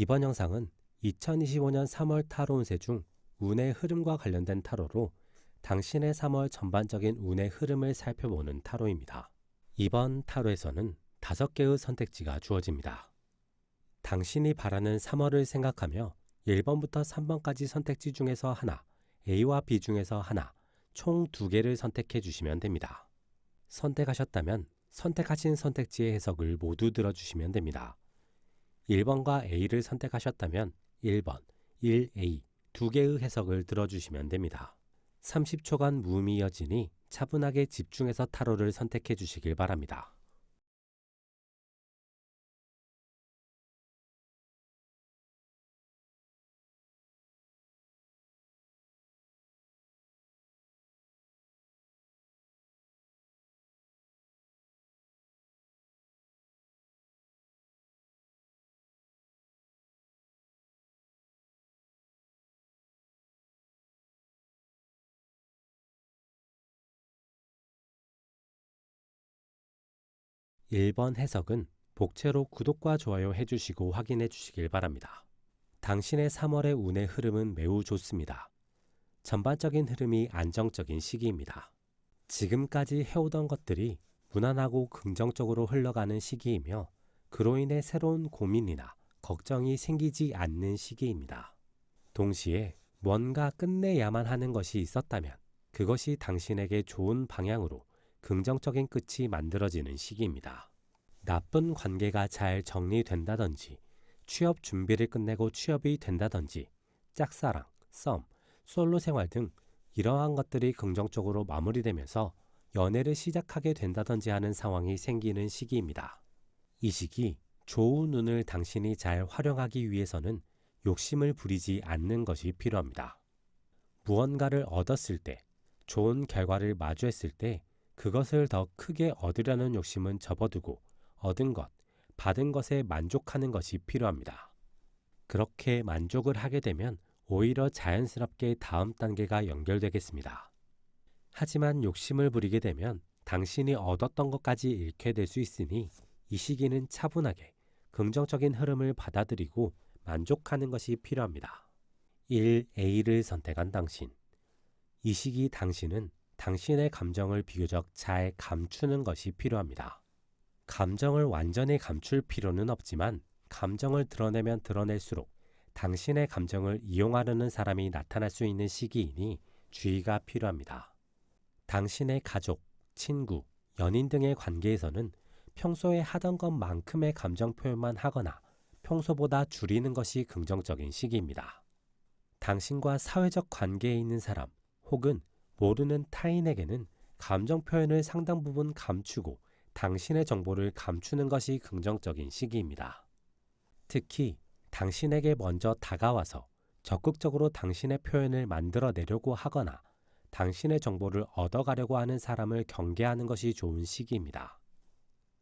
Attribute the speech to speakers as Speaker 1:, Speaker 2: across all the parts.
Speaker 1: 이번 영상은 2025년 3월 타로 운세 중 운의 흐름과 관련된 타로로 당신의 3월 전반적인 운의 흐름을 살펴보는 타로입니다. 이번 타로에서는 5개의 선택지가 주어집니다. 당신이 바라는 3월을 생각하며 1번부터 3번까지 선택지 중에서 하나, A와 B 중에서 하나, 총 2개를 선택해 주시면 됩니다. 선택하셨다면 선택하신 선택지의 해석을 모두 들어주시면 됩니다. 1번과 A를 선택하셨다면 1번, 1A 2개의 해석을 들어주시면 됩니다. 30초간 무음이 이어지니 차분하게 집중해서 타로를 선택해 주시길 바랍니다. 일 번 해석은 복채로 구독과 좋아요 해주시고 확인해 주시길 바랍니다. 당신의 3월의 운의 흐름은 매우 좋습니다. 전반적인 흐름이 안정적인 시기입니다. 지금까지 해오던 것들이 무난하고 긍정적으로 흘러가는 시기이며 그로 인해 새로운 고민이나 걱정이 생기지 않는 시기입니다. 동시에 뭔가 끝내야만 하는 것이 있었다면 그것이 당신에게 좋은 방향으로 긍정적인 끝이 만들어지는 시기입니다. 나쁜 관계가 잘 정리된다든지 취업 준비를 끝내고 취업이 된다든지 짝사랑, 썸, 솔로 생활 등 이러한 것들이 긍정적으로 마무리되면서 연애를 시작하게 된다든지 하는 상황이 생기는 시기입니다. 이 시기 좋은 운을 당신이 잘 활용하기 위해서는 욕심을 부리지 않는 것이 필요합니다. 무언가를 얻었을 때, 좋은 결과를 마주했을 때 그것을 더 크게 얻으려는 욕심은 접어두고 얻은 것, 받은 것에 만족하는 것이 필요합니다. 그렇게 만족을 하게 되면 오히려 자연스럽게 다음 단계가 연결되겠습니다. 하지만 욕심을 부리게 되면 당신이 얻었던 것까지 잃게 될 수 있으니 이 시기는 차분하게 긍정적인 흐름을 받아들이고 만족하는 것이 필요합니다. 1A를 선택한 당신. 이 시기 당신은 당신의 감정을 비교적 잘 감추는 것이 필요합니다. 감정을 완전히 감출 필요는 없지만 감정을 드러내면 드러낼수록 당신의 감정을 이용하려는 사람이 나타날 수 있는 시기이니 주의가 필요합니다. 당신의 가족, 친구, 연인 등의 관계에서는 평소에 하던 것만큼의 감정 표현만 하거나 평소보다 줄이는 것이 긍정적인 시기입니다. 당신과 사회적 관계에 있는 사람 혹은 모르는 타인에게는 감정 표현을 상당 부분 감추고 당신의 정보를 감추는 것이 긍정적인 시기입니다. 특히 당신에게 먼저 다가와서 적극적으로 당신의 표현을 만들어내려고 하거나 당신의 정보를 얻어가려고 하는 사람을 경계하는 것이 좋은 시기입니다.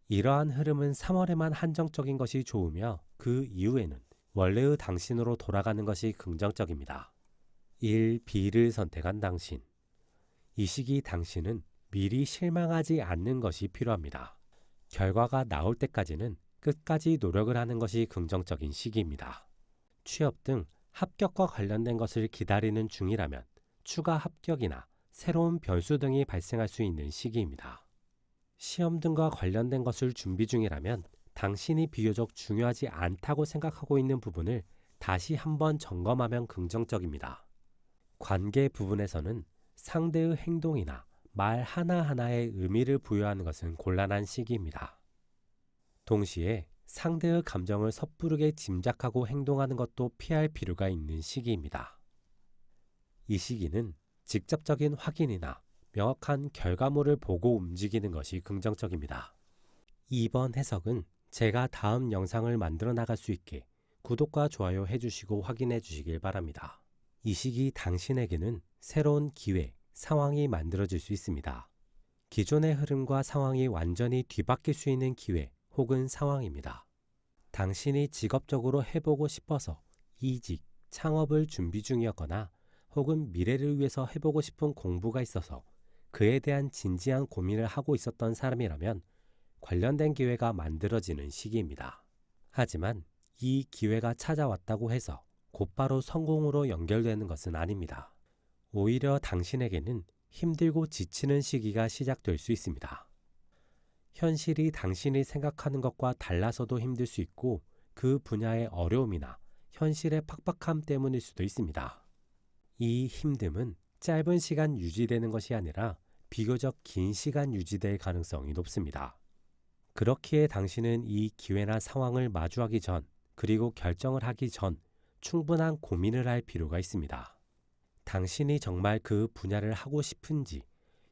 Speaker 1: 이러한 흐름은 3월에만 한정적인 것이 좋으며 그 이후에는 원래의 당신으로 돌아가는 것이 긍정적입니다. 1B를 선택한 당신. 이 시기 당신은 미리 실망하지 않는 것이 필요합니다. 결과가 나올 때까지는 끝까지 노력을 하는 것이 긍정적인 시기입니다. 취업 등 합격과 관련된 것을 기다리는 중이라면 추가 합격이나 새로운 변수 등이 발생할 수 있는 시기입니다. 시험 등과 관련된 것을 준비 중이라면 당신이 비교적 중요하지 않다고 생각하고 있는 부분을 다시 한번 점검하면 긍정적입니다. 관계 부분에서는 상대의 행동이나 말 하나하나에 의미를 부여하는 것은 곤란한 시기입니다. 동시에 상대의 감정을 섣부르게 짐작하고 행동하는 것도 피할 필요가 있는 시기입니다. 이 시기는 직접적인 확인이나 명확한 결과물을 보고 움직이는 것이 긍정적입니다. 이번 해석은 제가 다음 영상을 만들어 나갈 수 있게 구독과 좋아요 해주시고 확인해 주시길 바랍니다. 이 시기 당신에게는 새로운 기회, 상황이 만들어질 수 있습니다. 기존의 흐름과 상황이 완전히 뒤바뀔 수 있는 기회 혹은 상황입니다. 당신이 직업적으로 해보고 싶어서 이직, 창업을 준비 중이었거나 혹은 미래를 위해서 해보고 싶은 공부가 있어서 그에 대한 진지한 고민을 하고 있었던 사람이라면 관련된 기회가 만들어지는 시기입니다. 하지만 이 기회가 찾아왔다고 해서 곧바로 성공으로 연결되는 것은 아닙니다. 오히려 당신에게는 힘들고 지치는 시기가 시작될 수 있습니다. 현실이 당신이 생각하는 것과 달라서도 힘들 수 있고 그 분야의 어려움이나 현실의 팍팍함 때문일 수도 있습니다. 이 힘듦은 짧은 시간 유지되는 것이 아니라 비교적 긴 시간 유지될 가능성이 높습니다. 그렇기에 당신은 이 기회나 상황을 마주하기 전, 그리고 결정을 하기 전 충분한 고민을 할 필요가 있습니다. 당신이 정말 그 분야를 하고 싶은지,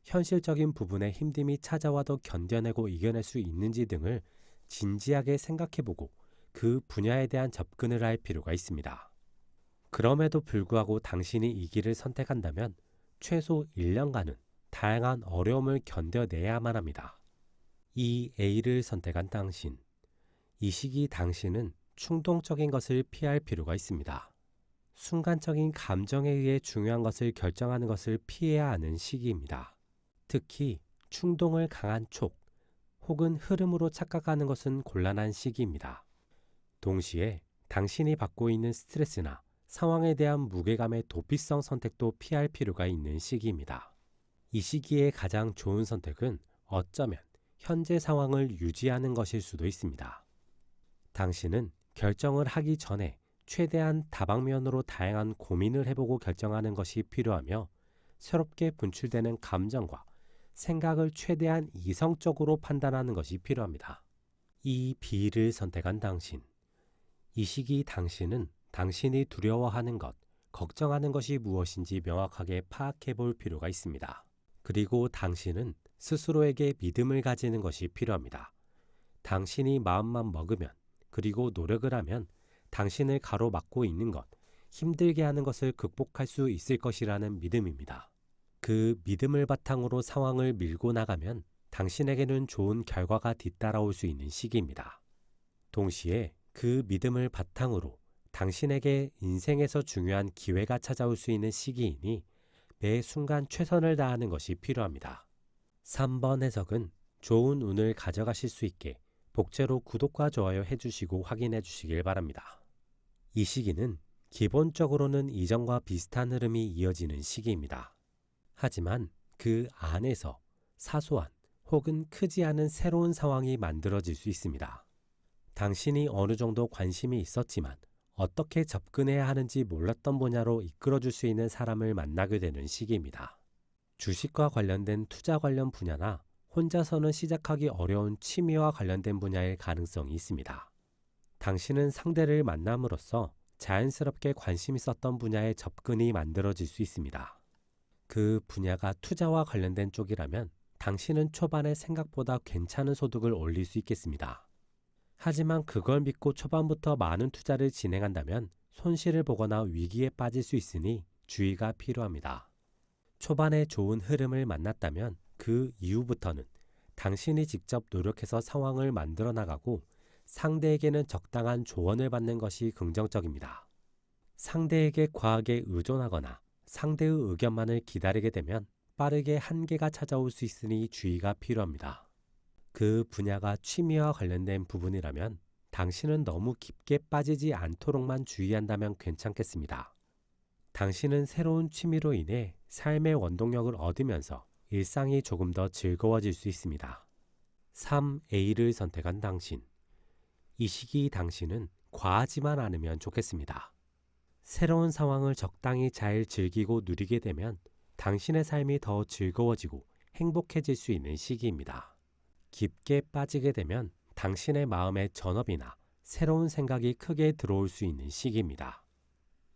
Speaker 1: 현실적인 부분에 힘듦이 찾아와도 견뎌내고 이겨낼 수 있는지 등을 진지하게 생각해보고 그 분야에 대한 접근을 할 필요가 있습니다. 그럼에도 불구하고 당신이 이 길을 선택한다면 최소 1년간은 다양한 어려움을 견뎌내야만 합니다. 이 A를 선택한 당신. 이 시기 당신은 충동적인 것을 피할 필요가 있습니다. 순간적인 감정에 의해 중요한 것을 결정하는 것을 피해야 하는 시기입니다. 특히 충동을 강한 촉 혹은 흐름으로 착각하는 것은 곤란한 시기입니다. 동시에 당신이 받고 있는 스트레스나 상황에 대한 무게감의 도피성 선택도 피할 필요가 있는 시기입니다. 이 시기의 가장 좋은 선택은 어쩌면 현재 상황을 유지하는 것일 수도 있습니다. 당신은 결정을 하기 전에 최대한 다방면으로 다양한 고민을 해보고 결정하는 것이 필요하며 새롭게 분출되는 감정과 생각을 최대한 이성적으로 판단하는 것이 필요합니다. 이 B를 선택한 당신. 이 시기 당신은 당신이 두려워하는 것, 걱정하는 것이 무엇인지 명확하게 파악해 볼 필요가 있습니다. 그리고 당신은 스스로에게 믿음을 가지는 것이 필요합니다. 당신이 마음만 먹으면, 그리고 노력을 하면 당신을 가로막고 있는 것, 힘들게 하는 것을 극복할 수 있을 것이라는 믿음입니다. 그 믿음을 바탕으로 상황을 밀고 나가면 당신에게는 좋은 결과가 뒤따라올 수 있는 시기입니다. 동시에 그 믿음을 바탕으로 당신에게 인생에서 중요한 기회가 찾아올 수 있는 시기이니 매 순간 최선을 다하는 것이 필요합니다. 3번 해석은 좋은 운을 가져가실 수 있게 복제로 구독과 좋아요 해주시고 확인해 주시길 바랍니다. 이 시기는 기본적으로는 이전과 비슷한 흐름이 이어지는 시기입니다. 하지만 그 안에서 사소한 혹은 크지 않은 새로운 상황이 만들어질 수 있습니다. 당신이 어느 정도 관심이 있었지만 어떻게 접근해야 하는지 몰랐던 분야로 이끌어줄 수 있는 사람을 만나게 되는 시기입니다. 주식과 관련된 투자 관련 분야나 혼자서는 시작하기 어려운 취미와 관련된 분야일 가능성이 있습니다. 당신은 상대를 만남으로써 자연스럽게 관심 있었던 분야에 접근이 만들어질 수 있습니다. 그 분야가 투자와 관련된 쪽이라면 당신은 초반에 생각보다 괜찮은 소득을 올릴 수 있겠습니다. 하지만 그걸 믿고 초반부터 많은 투자를 진행한다면 손실을 보거나 위기에 빠질 수 있으니 주의가 필요합니다. 초반에 좋은 흐름을 만났다면 그 이후부터는 당신이 직접 노력해서 상황을 만들어 나가고 상대에게는 적당한 조언을 받는 것이 긍정적입니다. 상대에게 과하게 의존하거나 상대의 의견만을 기다리게 되면 빠르게 한계가 찾아올 수 있으니 주의가 필요합니다. 그 분야가 취미와 관련된 부분이라면 당신은 너무 깊게 빠지지 않도록만 주의한다면 괜찮겠습니다. 당신은 새로운 취미로 인해 삶의 원동력을 얻으면서 일상이 조금 더 즐거워질 수 있습니다. 3A를 선택한 당신. 이 시기 당신은 과하지만 않으면 좋겠습니다. 새로운 상황을 적당히 잘 즐기고 누리게 되면 당신의 삶이 더 즐거워지고 행복해질 수 있는 시기입니다. 깊게 빠지게 되면 당신의 마음에 전업이나 새로운 생각이 크게 들어올 수 있는 시기입니다.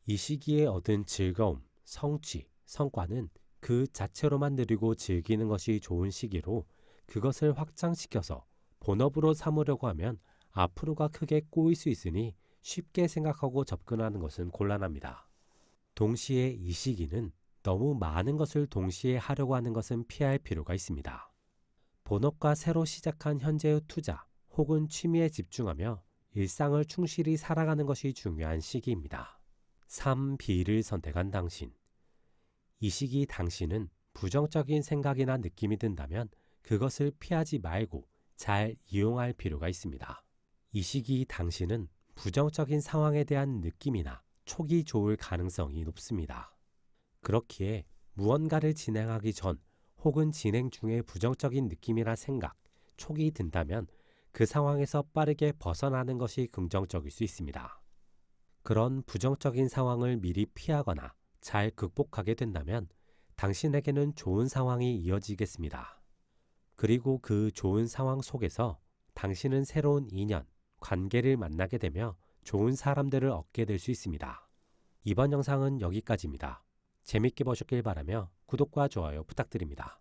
Speaker 1: 이 시기에 얻은 즐거움, 성취, 성과는 그 자체로만 누리고 즐기는 것이 좋은 시기로 그것을 확장시켜서 본업으로 삼으려고 하면 앞으로가 크게 꼬일 수 있으니 쉽게 생각하고 접근하는 것은 곤란합니다. 동시에 이 시기는 너무 많은 것을 동시에 하려고 하는 것은 피할 필요가 있습니다. 본업과 새로 시작한 현재의 투자 혹은 취미에 집중하며 일상을 충실히 살아가는 것이 중요한 시기입니다. 3B를 선택한 당신. 이 시기 당신은 부정적인 생각이나 느낌이 든다면 그것을 피하지 말고 잘 이용할 필요가 있습니다. 이 시기 당신은 부정적인 상황에 대한 느낌이나 촉이 좋을 가능성이 높습니다. 그렇기에 무언가를 진행하기 전 혹은 진행 중에 부정적인 느낌이나 생각, 촉이 든다면 그 상황에서 빠르게 벗어나는 것이 긍정적일 수 있습니다. 그런 부정적인 상황을 미리 피하거나 잘 극복하게 된다면 당신에게는 좋은 상황이 이어지겠습니다. 그리고 그 좋은 상황 속에서 당신은 새로운 인연, 관계를 만나게 되며 좋은 사람들을 얻게 될 수 있습니다. 이번 영상은 여기까지입니다. 재밌게 보셨길 바라며 구독과 좋아요 부탁드립니다.